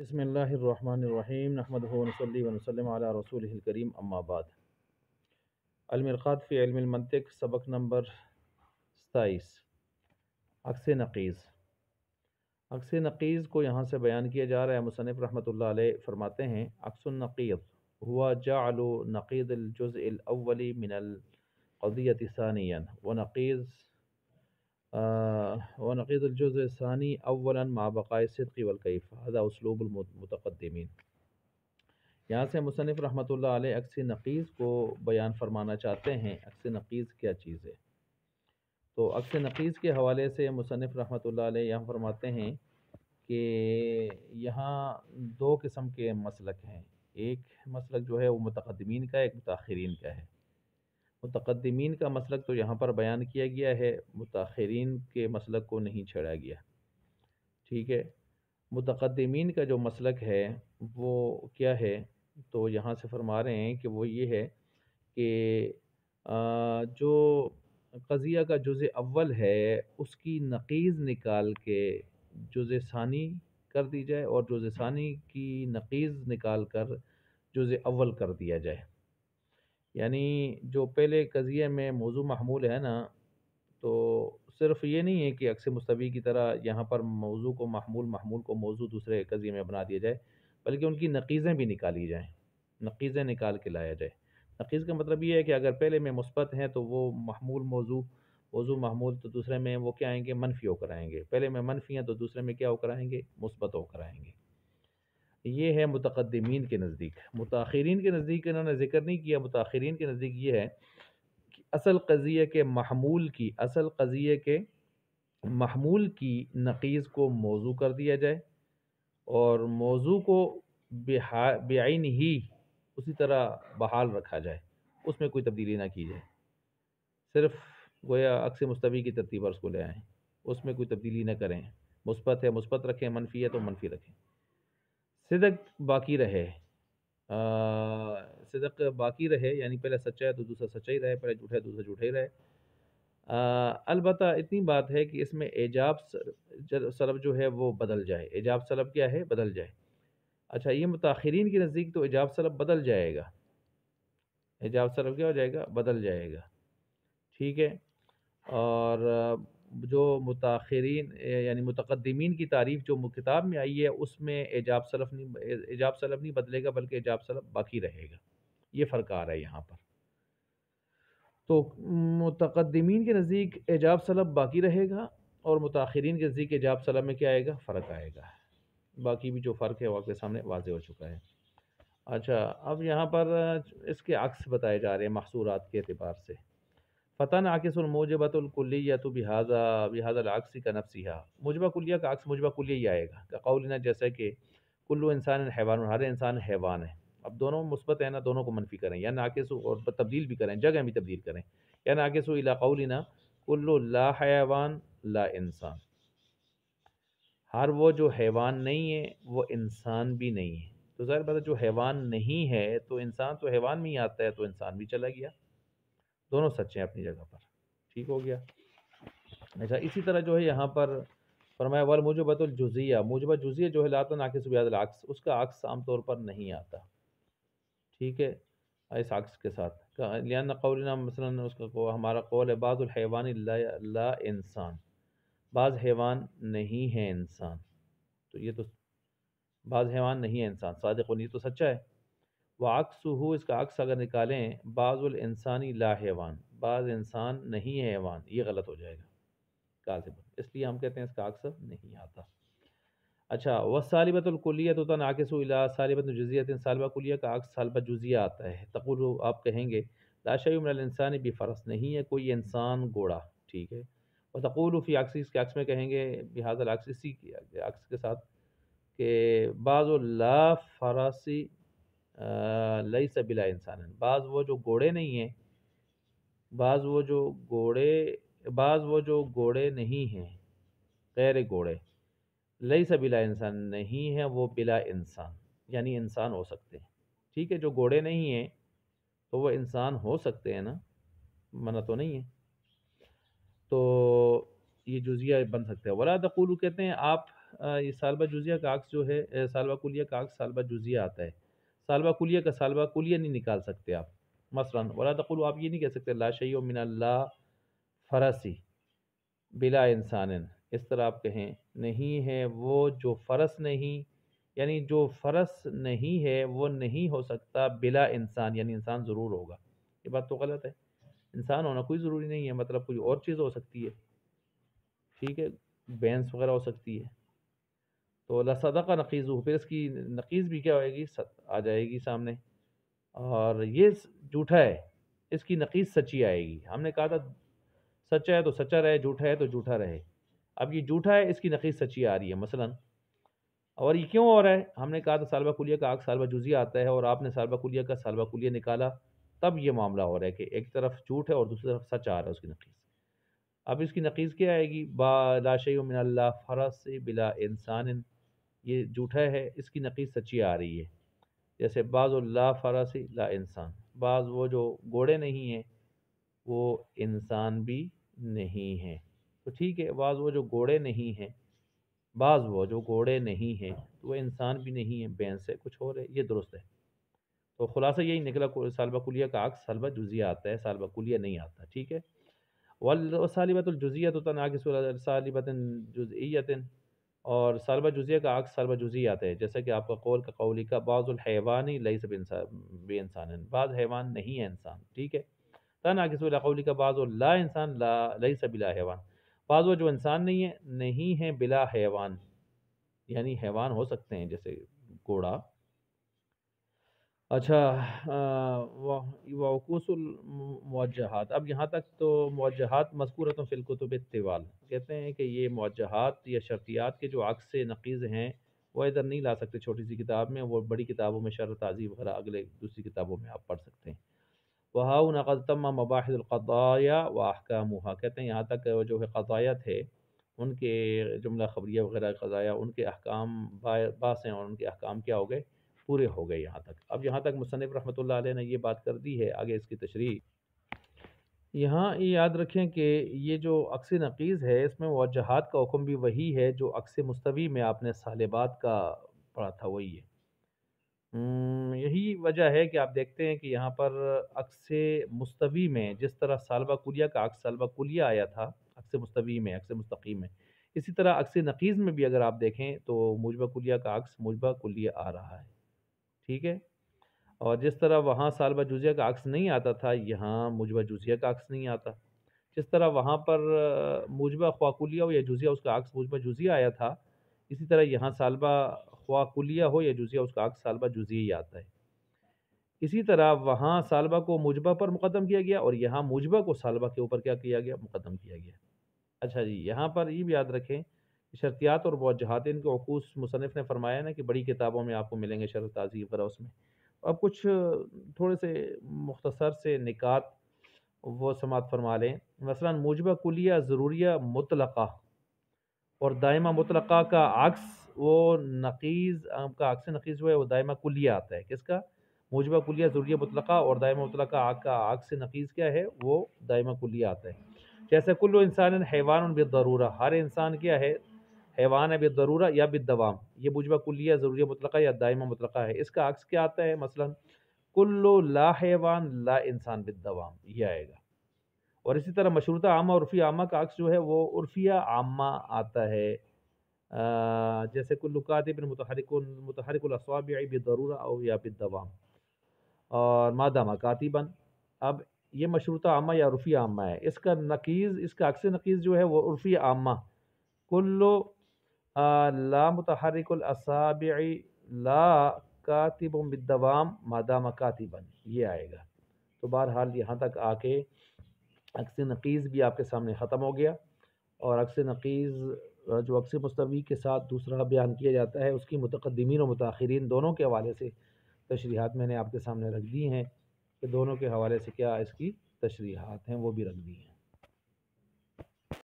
بسم اللہ الرحمن الرحیم نحمدہ ونصلی ونسلم علی رسولہ الکریم اما بعد۔ المرقات فی علم المنطق، سبق نمبر 27، عکس نقیض۔ عکس نقیض کو یہاں سے بیان کیا جا رہا ہے۔ مصنف رحمۃ اللہ علیہ فرماتے ہیں عکس النقیض ہوا جعل نقیض الجزء الاولی من القضیۃ ثانیا ونقیض الجزء الثانی اولا مع بقاء الصدق والکیف، هذا اسلوب المتقدمین۔ یہاں سے مصنف رحمۃ اللہ علیہ عکس نقیض کو بیان فرمانا چاہتے ہیں۔ عکس نقیض کیا چیز ہے؟ تو عکس نقیض کے حوالے سے مصنف رحمۃ اللہ علیہ یہاں فرماتے ہیں کہ یہاں دو قسم کے مسلک ہیں۔ ایک مسلک جو ہے وہ متقدمین کا ہے، ایک متاخرین کا ہے۔ متقدمین کا مسلک تو یہاں پر بیان کیا گیا ہے، متاخرین کے مسلک کو نہیں چھیڑا گیا، ٹھیک ہے۔ متقدمین کا جو مسلک ہے وہ کیا ہے؟ تو یہاں سے فرما رہے ہیں کہ وہ یہ ہے کہ جو قضیہ کا جزء اول ہے اس کی نقیض نکال کے جزء ثانی کر دی جائے، اور جزء ثانی کی نقیض نکال کر جزء اول کر دیا جائے۔ یعنی جو پہلے قضیے میں موضوع محمول ہے نا، تو صرف یہ نہیں ہے کہ عکس مستوی کی طرح یہاں پر موضوع کو محمول، محمول کو موضوع دوسرے قضیے میں بنا دیا جائے، بلکہ ان کی نقیضیں بھی نکالی جائیں، نقیضیں نکال کے لایا جائے۔ نقیض کا مطلب یہ ہے کہ اگر پہلے میں مثبت ہیں تو وہ محمول موضوع، موضوع محمول، تو دوسرے میں وہ کیا آئیں گے؟ منفی ہو کر آئیں گے۔ پہلے میں منفی ہیں تو دوسرے میں کیا ہو کر آئیں گے؟ مثبت ہو کر آئیں گے۔ یہ ہے متقدمین کے نزدیک۔ متاخرین کے نزدیک انہوں نے ذکر نہیں کیا۔ متاخرین کے نزدیک یہ ہے کہ اصل قضیے کے محمول کی نقیض کو موضوع کر دیا جائے، اور موضوع کو بعین ہی اسی طرح بحال رکھا جائے، اس میں کوئی تبدیلی نہ کی جائے۔ صرف گویا عکس مستوی کی ترتیب پر اس کو لے آئیں، اس میں کوئی تبدیلی نہ کریں۔ مثبت ہے مثبت رکھیں، منفی ہے تو منفی رکھیں۔ صدق باقی رہے، صدق باقی رہے، یعنی پہلے سچا ہے تو دوسرا سچا ہی رہے، پہلے جھوٹا ہے دوسرا جھوٹا ہی رہے۔ البتہ اتنی بات ہے کہ اس میں ایجاب سلب جو ہے وہ بدل جائے۔ ایجاب سلب کیا ہے؟ بدل جائے۔ اچھا، یہ متاخرین کے نزدیک تو ایجاب سلب بدل جائے گا، ایجاب سلب کیا ہو جائے گا؟ بدل جائے گا، ٹھیک ہے۔ اور جو متاخرین یعنی متقدمین کی تعریف جو کتاب میں آئی ہے اس میں ایجاب سلب نہیں بدلے گا، بلکہ ایجاب سلب باقی رہے گا۔ یہ فرق آ رہا ہے یہاں پر۔ تو متقدمین کے نزدیک ایجاب سلب باقی رہے گا، اور متاخرین کے نزدیک ایجاب سلب میں کیا آئے گا؟ فرق آئے گا۔ باقی بھی جو فرق ہے وہ آپ کے سامنے واضح ہو چکا ہے۔ اچھا، اب یہاں پر اس کے عکس بتائے جا رہے ہیں محصورات کے اعتبار سے۔ فتن عاکس الموجبۃ الکلیۃ بہذا العکس کنفسہا، موجبہ کلیہ کا عکس موجبہ کلیہ ہی آئے گا۔ کقولنا، جیسے کہ کلو انسان حیوان، ہر انسان حیوان ہے۔ اب دونوں مثبت ہیں نا، دونوں کو منفی کریں، یا ناقص اور تبدیل بھی کریں، جگہ بھی تبدیل کریں۔ یا ناقص الی قولنا کلو لا حیوان لا انسان، ہر وہ جو حیوان نہیں ہے وہ انسان بھی نہیں ہے۔ تو ظاہر بات ہے جو حیوان نہیں ہے تو انسان تو حیوان میں ہی آتا ہے، تو انسان بھی چلا گیا۔ دونوں سچے ہیں اپنی جگہ پر، ٹھیک ہو گیا۔ اچھا، اسی طرح جو ہے یہاں پر فرمایا والموجبۃ الجزیہ، موجبہ جزیہ جو ہے لا تنعکس بہذا العکس، اس کا عکس عام طور پر نہیں آتا، ٹھیک ہے، اس عکس کے ساتھ۔ لأن قولنا، مثلا اس کا ہمارا قول ہے بعض الحیوان لا انسان، بعض حیوان نہیں ہے انسان، تو یہ تو بعض حیوان نہیں ہے انسان، صادق، یہ تو سچا ہے۔ وعکسہ، اس کا عکس اگر نکالیں بعض الانسانی لا حیوان، بعض انسان نہیں ہے حیوان، یہ غلط ہو جائے گا کاذب، اس لیے ہم کہتے ہیں اس کا عکس نہیں آتا۔ اچھا، والسالبۃ الکلیۃ تنعکس الی سالبۃ جزیۃ، سالبہ کلیہ کا عکس سالبہ جزیہ آتا ہے۔ تقول، آپ کہیں گے لا شیء من الانسان بفرس، نہیں ہے کوئی انسان گھوڑا، ٹھیک ہے۔ وتقول فی عکس، اس کے عکس میں کہیں گے بہذا العکس، اسی عکس کے ساتھ، کہ بعض لا فراسی لیس بلا انسان، بعض وہ جو گھوڑے نہیں ہیں، بعض وہ جو گھوڑے نہیں ہیں، غیر گھوڑے، لیس بلا انسان، نہیں ہے وہ بلا انسان، یعنی انسان ہو سکتے ہیں، ٹھیک ہے۔ جو گھوڑے نہیں ہیں تو وہ انسان ہو سکتے ہیں نا، منع تو نہیں ہے، تو یہ جزیہ بن سکتا ہے۔ ولا تقولوا، کہتے ہیں آپ یہ سالبہ جزیہ کا عکس جو ہے سالبہ کلیہ کا عکس سالبہ جزیہ آتا ہے. سالبہ کلیہ کا سالبہ کلیہ نہیں نکال سکتے آپ. مثلا ولا تقولوا، آپ یہ نہیں کہہ سکتے لا شیء من اللہ فرسی بلا انسان. اس طرح آپ کہیں نہیں ہے وہ جو فرس نہیں، یعنی جو فرس نہیں ہے وہ نہیں ہو سکتا بلا انسان، یعنی انسان ضرور ہوگا. یہ بات تو غلط ہے. انسان ہونا کوئی ضروری نہیں ہے، مطلب کوئی اور چیز ہو سکتی ہے. ٹھیک ہے، بینس وغیرہ ہو سکتی ہے. تو لصدق نقیزہ، پھر اس کی نقیز بھی کیا ہوئے گی، آ جائے گی سامنے. اور یہ جھوٹا ہے، اس کی نقیز سچی آئے گی. ہم نے کہا تھا سچا ہے تو سچا رہے، جھوٹا ہے تو جھوٹا رہے. اب یہ جھوٹا ہے، اس کی نقیز سچی آ رہی ہے مثلا. اور یہ کیوں ہو رہا ہے؟ ہم نے کہا تھا سالبہ کلیہ کا عکس سالبہ جزیہ آتا ہے، اور آپ نے سالبہ کلیہ کا سالبہ کلیہ نکالا، تب یہ معاملہ ہو رہا ہے کہ ایک طرف جھوٹ ہے اور دوسری طرف سچ آ رہا ہے اس کی نقیز. اب اس کی نقیز کیا آئے گی؟ با لا شیء من اللہ فرس بلا انسان. یہ جھوٹا ہے، اس کی نقیز سچی آ رہی ہے. جیسے بعض اللہ فرس لا انسان، بعض وہ جو گھوڑے نہیں ہیں وہ انسان بھی نہیں ہیں. تو ٹھیک ہے، بعض وہ جو گھوڑے نہیں ہیں، بعض وہ جو گھوڑے نہیں ہیں تو وہ انسان بھی نہیں ہے، بینس ہے، کچھ اور ہے. یہ درست ہے. تو خلاصہ یہی نکلا سالبہ کلیہ کا عکس سالبہ جزیہ آتا ہے، سالبہ کلیہ نہیں آتا. ٹھیک ہے. والسالبۃ الجزیہ تنعکس علی سالبۃ جزئیۃ، اور سالبہ جزیہ کا عکس سالبہ جزیہ آتا ہے. جیسا کہ آپ کا قول کا قولی کا بعض الحیوان لیس بے انسان، بعض حیوان نہیں ہے انسان. ٹھیک ہے. تنعکس علی قولی کا بعض لا انسان لا لیس بلا حیوان، بعض وہ جو انسان نہیں ہے، نہیں ہے بلا حیوان، یعنی حیوان ہو سکتے ہیں جیسے گھوڑا. اچھا، وعکوس الموجہات. اب یہاں تک تو موجہات مذکورۃ فی الکتب الطوال، کہتے ہیں کہ یہ موجہات یا شرطیات کے جو عکس نقیض ہیں وہ ادھر نہیں لا سکتے چھوٹی سی کتاب میں، وہ بڑی کتابوں میں شرح تعذیب وغیرہ اگلے دوسری کتابوں میں آپ پڑھ سکتے ہیں. وَهَاهُنَا قَدْ تَمَّ مَبَاحِثُ الْقَضَايَا وَأَحْكَامُهَا. کہتے ہیں یہاں تک جو ہے قضایا تھے ان کے جملہ خبریہ وغیرہ قضایا، ان کے احکام باس ہیں، اور ان کے احکام کیا ہو گئے، پورے ہو گئے یہاں تک. اب یہاں تک مصنف رحمۃ اللہ علیہ نے یہ بات کر دی ہے. آگے اس کی تشریح. یہاں یہ یاد رکھیں کہ یہ جو عکس نقیض ہے اس میں موجہات کا حکم بھی وہی ہے جو عکس مستوی میں آپ نے سالبات کا پڑھا تھا، وہی ہے. یہی وجہ ہے کہ آپ دیکھتے ہیں کہ یہاں پر عکس مستوی میں جس طرح سالبہ کلیہ کا عکس سالبہ کلیہ آیا تھا عکس مستوی میں، عکس مستقیم میں، اسی طرح عکس نقیض میں بھی اگر آپ دیکھیں تو موجبہ کلیہ کا عکس موجبہ کلیہ آ رہا ہے. ٹھیک ہے. اور جس طرح وہاں سالبہ جزیہ کا عکس نہیں آتا تھا، یہاں موجبہ جزیہ کا عکس نہیں آتا. جس طرح وہاں پر موجبہ خواہ کلیہ ہو یا جزیہ اس کا عکس موجبہ جزیہ آیا تھا، اسی طرح یہاں سالبہ خواہ کلیہ ہو یا جزیہ اس کا عکس سالبہ جزیہ ہی آتا ہے. اسی طرح وہاں سالبہ کو موجبہ پر مقدم کیا گیا اور یہاں موجبہ کو سالبہ کے اوپر کیا کیا گیا، مقدم کیا گیا. اچھا جی، یہاں پر یہ بھی یاد رکھیں کہ شرطیات اور موجہات ان کے عکوس مصنف نے فرمایا نا کہ بڑی کتابوں میں آپ کو ملیں گے، شرح تعذیب وغیرہ اس میں. اب کچھ تھوڑے سے مختصر سے نکات وہ سماعت فرما لیں. مثلا موجبہ کلیہ ضروریہ مطلقہ اور دائمہ مطلقہ کا عکس، وہ نقیض کا عکس نقیض جو ہے وہ دائمہ کلیہ آتا ہے. کس کا؟ موجبہ کلیہ ضروریہ مطلقہ، اور دائمہ مطلقہ کا عکس نقیض کیا ہے؟ وہ دائمہ کلیہ آتا ہے. جیسے کل انسان حیوان بالضرورہ، ہر انسان کیا ہے؟ حیوان ہے بالضرورہ یا بالدوام. یہ موجبہ کلیہ ضروریہ مطلقہ یا دائمہ مطلقہ ہے. اس کا عکس کیا آتا ہے؟ مثلا کل لا حیوان لا انسان بالدوام، یہ آئے گا. اور اسی طرح مشروطہ عامہ اور عرفی عامہ کا عکس جو ہے وہ عرفیہ عامہ آتا ہے. جیسے کل کاتب متحرک الاصابع بالضرورہ او یا بالدوام، اور ما دام کاتبا. اب یہ مشروطہ عامہ یا عرفی عامہ ہے. اس کا نقیض، اس کا عکس نقیض جو ہے وہ عرفی عامہ، کل لا متحرک الاصابع لا کاتب بالدوام ما دام کاتبا، یہ آئے گا. تو بہرحال یہاں تک آ کے عکس نقیض بھی آپ کے سامنے ختم ہو گیا. اور عکس نقیض جو عکس مستوی کے ساتھ دوسرا بیان کیا جاتا ہے، اس کی متقدمین و متاخرین دونوں کے حوالے سے تشریحات میں نے آپ کے سامنے رکھ دی ہیں کہ دونوں کے حوالے سے کیا اس کی تشریحات ہیں وہ بھی رکھ دی ہیں.